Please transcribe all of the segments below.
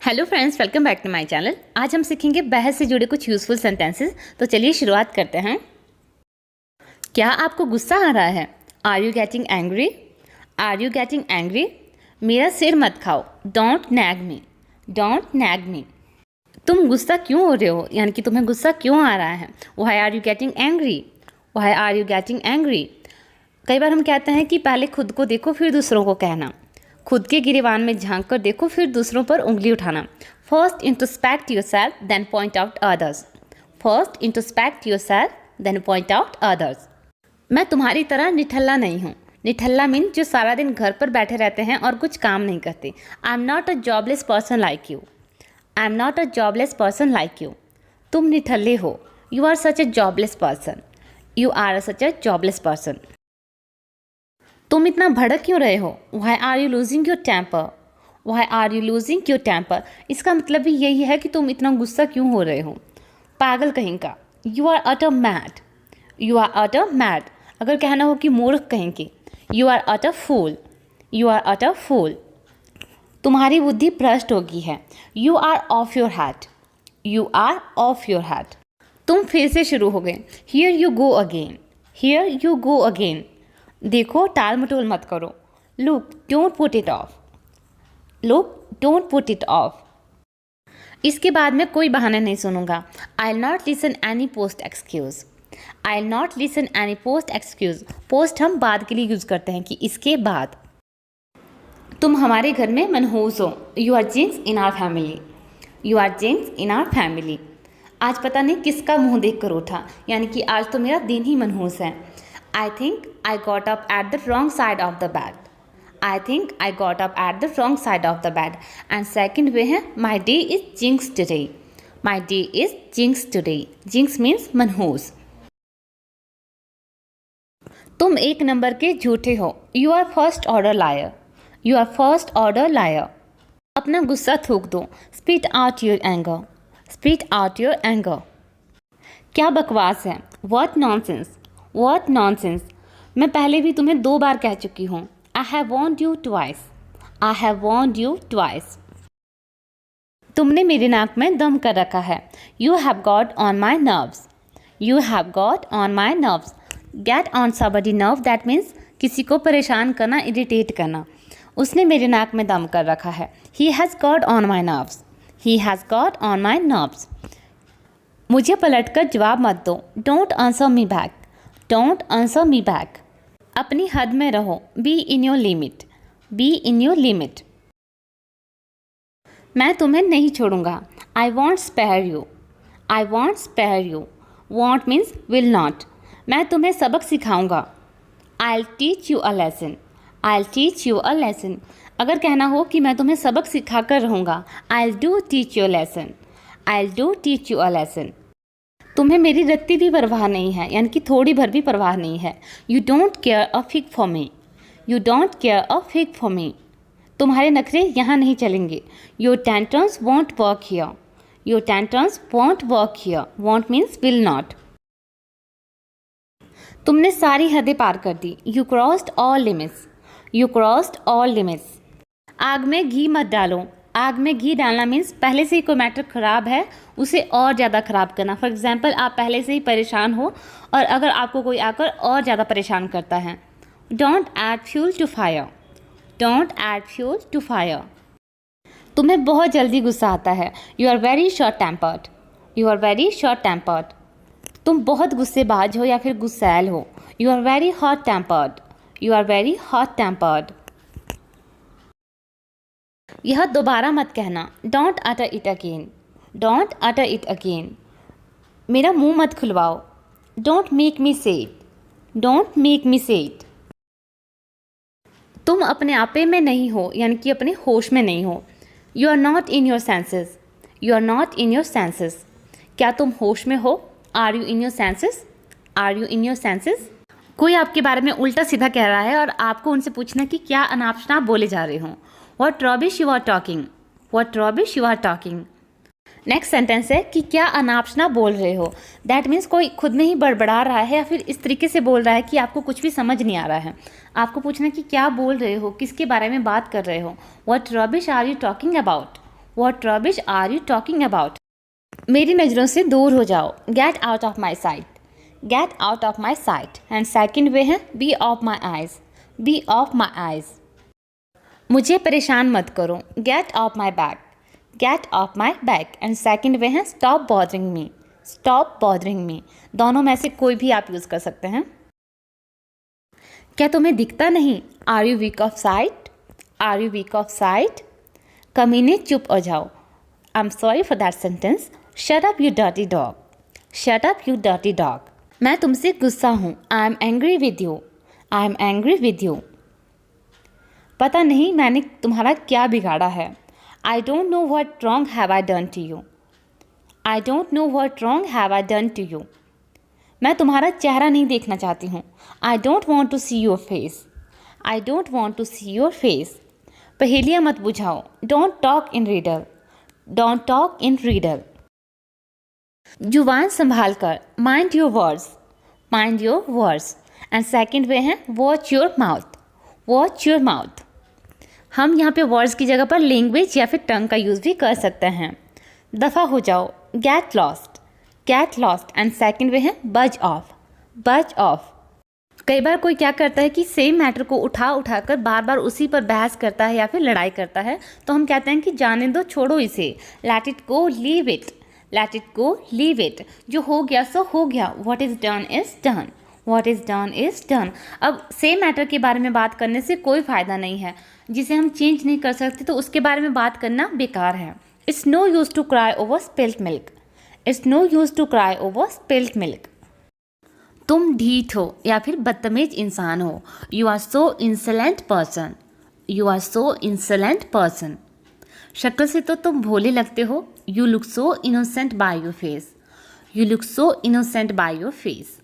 Hello friends, welcome back to my channel. आज हम सीखेंगे बहस से जुड़े कुछ यूज़फुल सेंटेंसेस। तो चलिए शुरुआत करते हैं। क्या आपको गुस्सा आ रहा है? Are you getting angry? Are you getting angry? मेरा सिर मत खाओ। Don't nag me. Don't nag me. तुम गुस्सा क्यों हो रहे हो, यानी कि तुम्हें गुस्सा क्यों आ रहा है। Why are you getting angry? Why are you getting angry? कई बार हम कहते हैं कि पहले खुद को देखो फिर दूसरों को कहना। खुद के गिरेबान में झांक कर देखो फिर दूसरों पर उंगली उठाना। First introspect yourself then point out others. First introspect yourself then point out others. मैं तुम्हारी तरह निठल्ला नहीं हूँ। निठल्ला मीन जो सारा दिन घर पर बैठे रहते हैं और कुछ काम नहीं करते। I am not a jobless person like you. I am not a jobless person like you. तुम निठल्ले हो। You are such a jobless person. You are such a jobless person. तुम इतना भड़क क्यों रहे हो? Why are you losing your temper? Why are you losing your temper? इसका मतलब भी यही है कि तुम इतना गुस्सा क्यों हो रहे हो। पागल कहीं का। You are utter mad. You are utter mad. अगर कहना हो कि मूर्ख कहीं की, you are utter fool. You are utter fool. तुम्हारी बुद्धि भ्रष्ट हो गई है। You are off your head. You are off your head. तुम फिर से शुरू हो गए। Here you go again. Here you go again. देखो, टाल मटोल मत करो। Look, don't put it off. Look, don't put it of. इसके बाद मैं कोई बहाना नहीं सुनूंगा। I will not listen any post excuse. I will not listen any post excuse. Post हम बाद के लिए यूज करते हैं कि इसके बाद। तुम हमारे घर में मनहूस हो। You are jinx in our family. You are jinx in our family. आज पता नहीं किसका मुंह देख कर उठा, यानी कि आज तो मेरा दिन ही मनहूस है। I think I got up at the wrong side of the bed. I think I got up at the wrong side of the bed. And second way है my day is jinxed today. My day is jinxed today. Jinx means मनहूस। तुम एक number के झूठे हो। You are first order liar. You are first order liar. अपना गुस्सा थूक दो। Spit out your anger. Spit out your anger. क्या बकवास है। What nonsense. What nonsense. मैं पहले भी तुम्हें 2 बार कह चुकी हूँ। I have warned you twice. I have warned you twice. तुमने मेरी नाक में दम कर रखा है। You have got on my nerves. You have got on my nerves. Get on somebody nerve that means किसी को परेशान करना, इरिटेट करना। उसने मेरी नाक में दम कर रखा है। He has got on my nerves. He has got on my nerves. मुझे पलटकर जवाब मत दो। Don't answer me back. Don't answer me back. अपनी हद में रहो। Be in your limit. Be in your limit. मैं तुम्हें नहीं छोड़ूंगा। I won't spare you. I won't spare you. Won't means will not. मैं तुम्हें सबक सिखाऊंगा। I'll teach you a lesson. I'll teach you a lesson. अगर कहना हो कि मैं तुम्हें सबक सिखाकर रहूंगा, I'll do teach you a lesson. I'll do teach you a lesson. तुम्हें मेरी रत्ती भी परवाह नहीं है, यानी कि थोड़ी भर भी परवाह नहीं है। You don't care a fig for me. You don't care a fig for me. तुम्हारे नखरे यहाँ नहीं चलेंगे। Your tantrums won't work here. Your tantrums won't work here. Won't means will not. तुमने सारी हदें पार कर दी। You crossed all limits. You crossed all limits. आग में घी मत डालो। आग में घी डालना मीन्स पहले से ही कोई मैटर ख़राब है उसे और ज़्यादा ख़राब करना। फॉर एग्जांपल, आप पहले से ही परेशान हो और अगर आपको कोई आकर और ज़्यादा परेशान करता है। Don't add fuel to fire. Don't add fuel to fire. तुम्हें बहुत जल्दी गुस्सा आता है। You are very short tempered. You are very short tempered. तुम बहुत गुस्सेबाज हो या फिर गुस्सैल हो। You are very hot tempered. You are very hot tempered. यह दोबारा मत कहना। Don't utter it again. Don't utter it again. मेरा मुंह मत खुलवाओ। डोंट मेक मी से इट। डोंट मेक मी से इट। तुम अपने आपे में नहीं हो, यानी कि अपने होश में नहीं हो। You are not in your senses. You are not in your senses. क्या तुम होश में हो? Are you in your senses? Are you in your senses? कोई आपके बारे में उल्टा सीधा कह रहा है और आपको उनसे पूछना कि क्या अनाप शनाप बोले जा रहे हो। What rubbish you are talking. What rubbish you are talking. Next sentence है कि क्या अनाप शनाप बोल रहे हो। दैट मीन्स कोई खुद में ही बड़बड़ा रहा है या फिर इस तरीके से बोल रहा है कि आपको कुछ भी समझ नहीं आ रहा है। आपको पूछना कि क्या बोल रहे हो, किसके बारे में बात कर रहे हो। What rubbish are you talking about? What rubbish are you talking about? मेरी नज़रों से दूर हो जाओ. Get out of my sight. Get out of my sight. And second वे है be off my eyes. Be off my eyes. मुझे परेशान मत करो. Get off my back. Get off my back. And second वे है stop bothering me. Stop bothering me. दोनों में से कोई भी आप यूज़ कर सकते हैं. क्या तुम्हें दिखता नहीं? Are you weak of sight? Are you weak of sight? कमीने चुप हो जाओ. I'm sorry for that sentence. Shut up you dirty dog. Shut up you dirty dog. मैं तुमसे गुस्सा हूँ. I'm angry with you. I'm angry with you. पता नहीं मैंने तुम्हारा क्या बिगाड़ा है. I don't know what wrong have I done to you. I don't know what wrong have I done to you. मैं तुम्हारा चेहरा नहीं देखना चाहती हूँ. I don't want to see your face. I don't want to see your face. पहेलियाँ मत बुझाओ. Don't talk in riddle. Don't talk in riddle. जुबान संभाल कर. Mind your words. Mind your words. And second वे है watch your mouth. Watch your mouth. हम यहाँ पे words की जगह पर लैंग्वेज या फिर टंग का यूज़ भी कर सकते हैं. दफ़ा हो जाओ. Get lost. Get lost. And second वे है budge off. Budge off. कई बार कोई क्या करता है कि सेम मैटर को उठा कर बार बार उसी पर बहस करता है या फिर लड़ाई करता है, तो हम कहते हैं कि जाने दो, छोड़ो इसे. Let it go, leave it. Let it go, leave it. जो हो गया सो हो गया. What is done is done. What is done is done. अब सेम मैटर के बारे में बात करने से कोई फ़ायदा नहीं है. जिसे हम चेंज नहीं कर सकते तो उसके बारे में बात करना बेकार है. It's no use to cry over spilt milk. It's no use to cry over spilt milk. तुम ढीठ हो या फिर बदतमीज इंसान हो. You are so insolent person. You are so insolent person. शक्ल से तो तुम भोले लगते हो. You look so innocent by your face. You look so innocent by your face.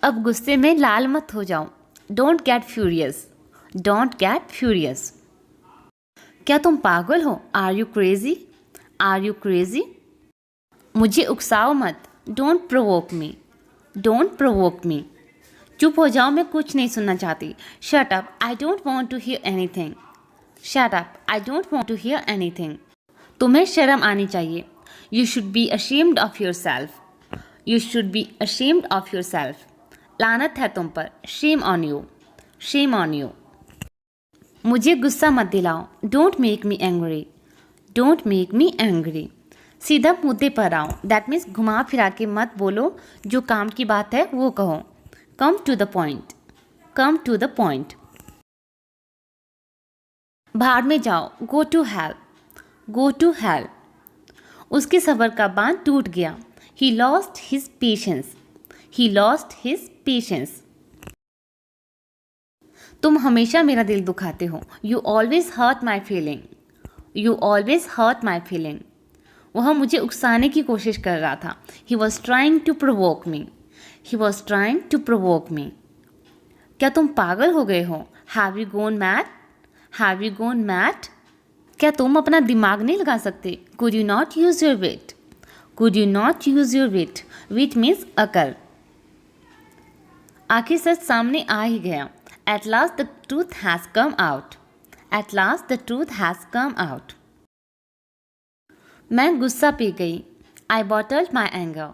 अब गुस्से में लाल मत हो जाओ. Don't get furious. Don't get furious. क्या तुम पागल हो? Are you crazy? Are you crazy? मुझे उकसाओ मत. Don't provoke me. Don't provoke me. चुप हो जाओ, मैं कुछ नहीं सुनना चाहती. Shut up. I don't want to hear anything. Shut up. I don't want to hear anything. तुम्हें शर्म आनी चाहिए. You should be ashamed of yourself. You should be ashamed of yourself. लानत है तुम पर. Shame on you. Shame on you. मुझे गुस्सा मत दिलाओ. Don't make me angry. Don't make me angry. सीधा मुद्दे पर आओ. That means घुमा फिरा के मत बोलो. जो काम की बात है वो कहो. Come to the point. Come to the point. भाड़ में जाओ. Go to hell. Go to hell. उसके सब्र का बांध टूट गया. He lost his patience. He lost his patience. तुम हमेशा मेरा दिल दुखाते हो. You always hurt my feeling. You always hurt my feeling. वह मुझे उकसाने की कोशिश कर रहा था. He was trying to provoke me. He was trying to provoke me. क्या तुम पागल हो गए हो? Have you gone mad? Have you gone mad? क्या तुम अपना दिमाग नहीं लगा सकते? Could you not use your wit? Could you not use your wit? Wit means अकल. आखिर सच सामने आ ही गया. At last the truth has come out. At last the truth has come out. मैं गुस्सा पी गई. I bottled my anger.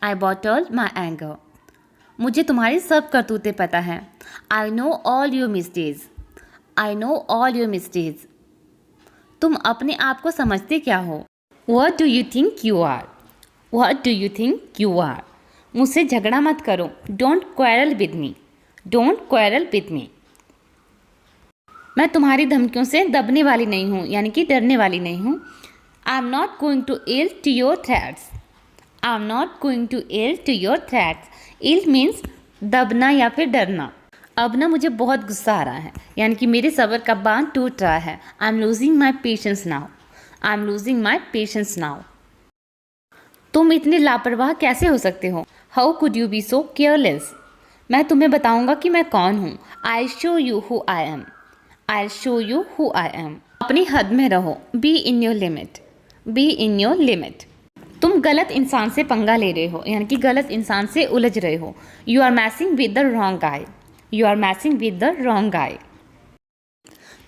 I bottled my anger. मुझे तुम्हारी सब करतूतें पता है. I know all your misdeeds. I know all your misdeeds. तुम अपने आप को समझते क्या हो? What do you think you are? What do you think you are? मुझसे झगड़ा मत करो. Don't quarrel with me. Don't quarrel with me. मैं तुम्हारी धमकियों से दबने वाली नहीं हूँ, यानी कि डरने वाली नहीं हूँ. I am not going to yield to your threats. I am not going to yield to your threats. Yield means दबना या फिर डरना. अब ना मुझे बहुत गुस्सा आ रहा है, यानी कि मेरे सब्र का बांध टूट रहा है. I am losing my patience now. I am losing my patience now. तुम इतने लापरवाह कैसे हो सकते हो? How could you be so careless? मैं तुम्हें बताऊंगा कि मैं कौन हूँ. I'll show you who I am. I'll show you who I am. अपनी हद में रहो. Be in your limit. Be in your limit. तुम गलत इंसान से पंगा ले रहे हो, यानी कि गलत इंसान से उलझ रहे हो. You are messing with the wrong guy. You are messing with the wrong guy.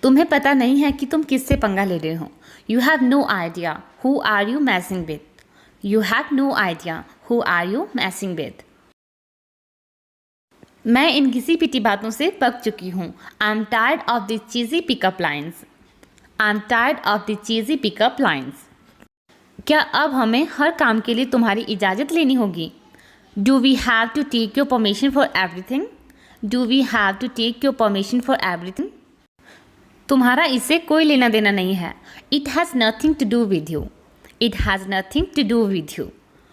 तुम्हें पता नहीं है कि तुम किससे पंगा ले रहे हो। You have no idea who are you messing with. You have no idea who are you messing with. मैं इन घिसी पिटी बातों से पक चुकी हूँ। I am tired of the cheesy pickup lines. I am tired of the cheesy pickup lines. क्या अब हमें हर काम के लिए तुम्हारी इजाज़त लेनी होगी? Do we have to take your permission for everything? Do we have to take your permission for everything? तुम्हारा इससे कोई लेना देना नहीं है। It has nothing to do with you. It has nothing to do with you.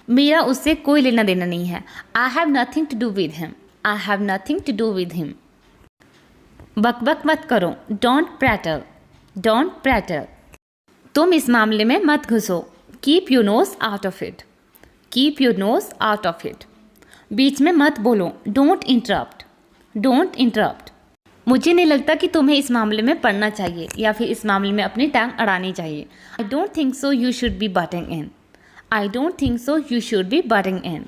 मेरा उससे कोई लेना देना नहीं है। I have nothing to do with him. I have nothing to do with him. बकबक मत करो। Don't prattle. डोंट प्रैटल। तुम इस मामले में मत घुसो। Keep your nose out of it. Keep your nose out of it. बीच में मत बोलो। Don't interrupt. Don't interrupt. मुझे नहीं लगता कि तुम्हें इस मामले में पढ़ना चाहिए या फिर इस मामले में अपनी टांग अड़ानी चाहिए। I don't think so you should be butting in. I don't think so you should be butting in.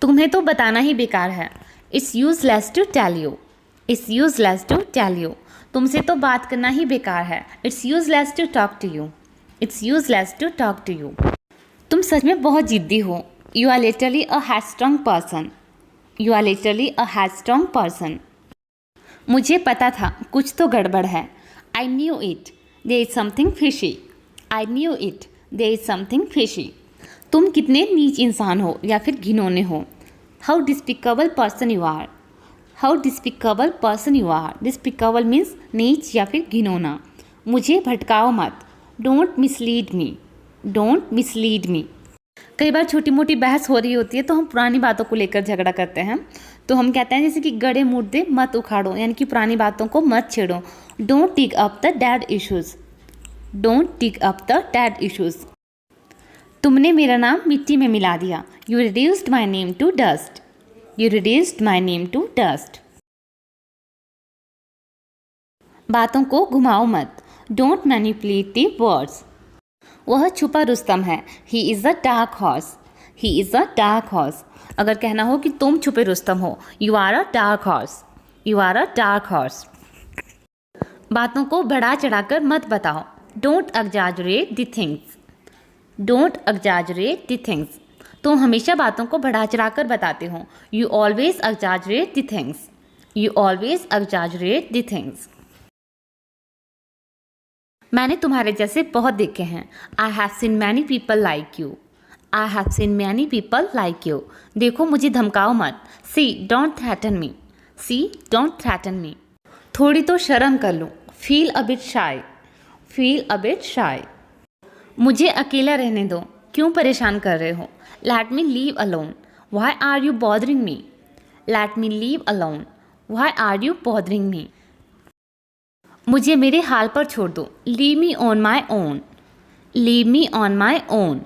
तुम्हें तो बताना ही बेकार है। It's useless to tell you. It's useless to tell you. तुमसे तो बात करना ही बेकार है। It's useless to talk to you. It's useless to talk to you. तुम सच में बहुत जिद्दी हो। You are literally a headstrong person. You are literally a headstrong person. मुझे पता था कुछ तो गड़बड़ है। I knew it there is something fishy. I knew it there is something fishy. तुम कितने नीच इंसान हो या फिर घिनौने हो। How despicable person you are. How despicable person you are. Despicable means नीच या फिर घिनौना। मुझे भटकाओ मत। Don't mislead me. Don't mislead me. कई बार छोटी मोटी बहस हो रही होती है तो हम पुरानी बातों को लेकर झगड़ा करते हैं। तो हम कहते हैं जैसे कि गड़े मुर्दे मत उखाड़ो, यानी कि पुरानी बातों को मत छेड़ो। Don't tick up the dead issues. Don't tick up the dead issues. तुमने मेरा नाम मिट्टी में मिला दिया। You reduced my name to dust. You reduced my name to dust. बातों को घुमाओ मत। Don't manipulate the words. वह छुपा रुस्तम है। He is a dark horse. He is a dark horse. अगर कहना हो कि तुम छुपे रुस्तम हो, you are a dark horse. You are a dark horse. बातों को बढ़ा चढ़ाकर मत बताओ। Don't exaggerate the things. Don't exaggerate the things. तुम हमेशा बातों को बढ़ा चढ़ाकर बताते हो। You always exaggerate the things. You always exaggerate the things. मैंने तुम्हारे जैसे बहुत देखे हैं। I have seen many people like you. I have seen many people like you. देखो मुझे धमकाओ मत। See don't threaten me. See don't threaten me. थोड़ी तो शर्म कर लो। Feel a bit shy. Feel a bit shy. मुझे अकेला रहने दो। क्यों परेशान कर रहे हो। Let me leave alone. Why are you bothering me. Let me leave alone. Why are you bothering me. मुझे मेरे हाल पर छोड़ दो। Leave me on my own. Leave me on my own.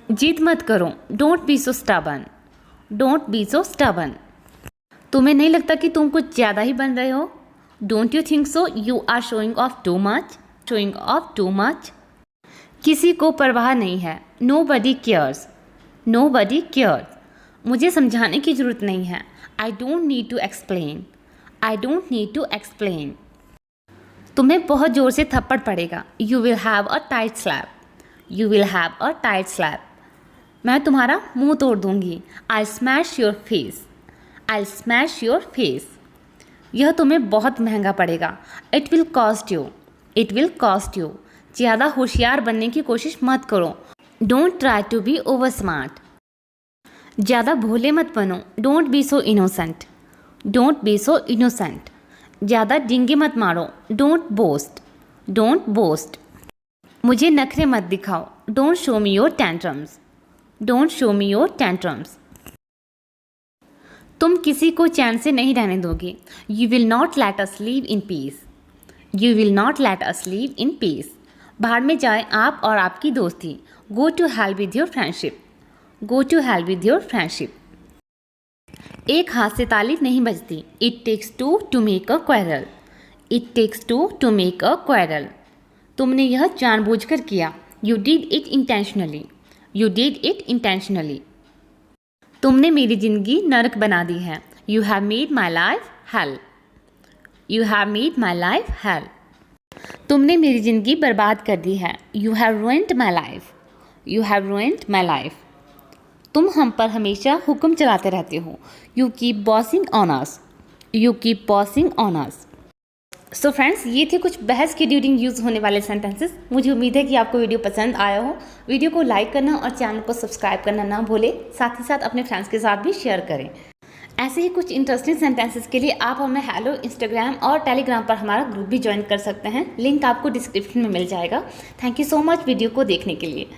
जिद मत करो। Don't be so stubborn. Don't be so stubborn. तुम्हें नहीं लगता कि तुम कुछ ज़्यादा ही बन रहे हो। Don't you think so you are showing off too much. Showing off too much. किसी को परवाह नहीं है। Nobody cares. Nobody cares. मुझे समझाने की ज़रूरत नहीं है। I don't need to explain. I don't need to explain. तुम्हें बहुत ज़ोर से थप्पड़ पड़ेगा। You will have a tight slap. You will have a tight slap. मैं तुम्हारा मुंह तोड़ दूंगी। I smash your face. I smash your face. यह तुम्हें बहुत महंगा पड़ेगा। It will cost you. It will cost you. ज़्यादा होशियार बनने की कोशिश मत करो। Don't try to be over smart. ज़्यादा भोले मत बनो। Don't be so innocent. Don't be so innocent. ज़्यादा डिंगे मत मारो। Don't boast. Don't boast. मुझे नखरे मत दिखाओ। Don't show me your tantrums. Don't show me your tantrums. तुम किसी को चैन से नहीं रहने दोगे। You will not let us leave in peace. You will not let us leave in peace. भाड़ में जाए आप और आपकी दोस्ती। Go to hell with your friendship. Go to hell with your friendship. एक हाथ से ताली नहीं बजती। It takes two to make a quarrel. It takes two to make a quarrel. तुमने यह जानबूझकर किया। You did it intentionally. You did it intentionally. तुमने मेरी जिंदगी नरक बना दी है। You have made my life hell. You have made my life hell. तुमने मेरी ज़िंदगी बर्बाद कर दी है। You have ruined my life. You have ruined my life. तुम हम पर हमेशा हुक्म चलाते रहते हो। You keep bossing on us. You keep bossing on us. So friends, ये थे कुछ बहस के ड्यूरिंग यूज़ होने वाले सेंटेंसेस। मुझे उम्मीद है कि आपको वीडियो पसंद आया हो। वीडियो को लाइक करना और चैनल को सब्सक्राइब करना ना भूलें। साथ ही साथ अपने फ्रेंड्स के साथ भी शेयर करें। ऐसे ही कुछ इंटरेस्टिंग सेंटेंसेस के लिए आप हमें हेलो इंस्टाग्राम और टेलीग्राम पर हमारा ग्रुप भी ज्वाइन कर सकते हैं। लिंक आपको डिस्क्रिप्शन में मिल जाएगा। Thank you so much video को देखने के लिए।